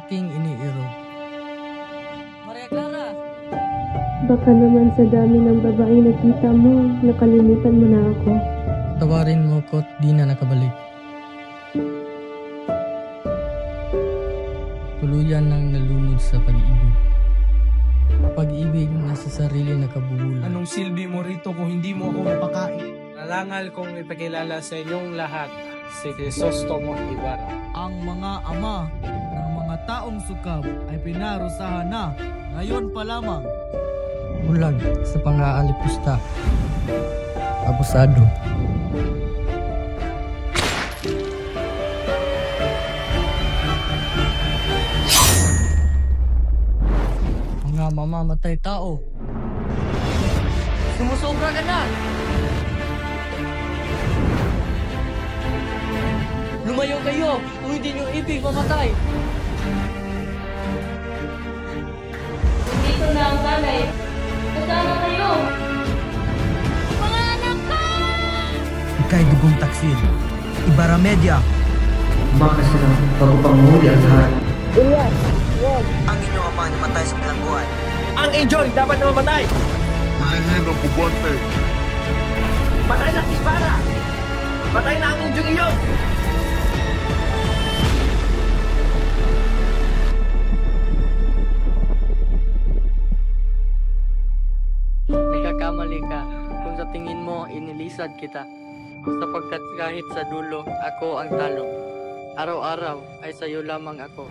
aking iniirog. Maria Clara! Baka naman sa dami ng babaeng nakita mo, nakalimutan mo na ako. Tawarin mo ko't di na nakabalik. Tuluyan nang nalunod sa pag-ibig. Pag-ibig na sa sarili na kabuhulan. Anong silbi mo rito kung hindi mo ako mapakain? Nalangal kong ipakilala sa inyong lahat si Crisostomo Ibarra. Ang mga ama ng mga taong sukab ay pinarusahan na ngayon pa lamang. Bulag sa pang-aalipusta. Abusado. Mga mamamatay tao. Sumusobra ka na! Lumayo kayo kung hindi nyo ibig mamatay. Dito na ang nanay. Kasama kayo! Mga anak ko! Ika'y dugong taksil. Ibarra Media. Bakas na bago pang mahuli ang lahat. Ang inyong ama namatay sa bilangguan. Ang enjoy dapat na mamatay! Hulihin ang bubante. Patay na si Ibarra! Patay na ang enjoy iyon! Nagkakamali ka kung sa tingin mo inilisad kita. Sapagkat kahit sa dulo, ako ang talo. Araw-araw ay sayo lamang ako.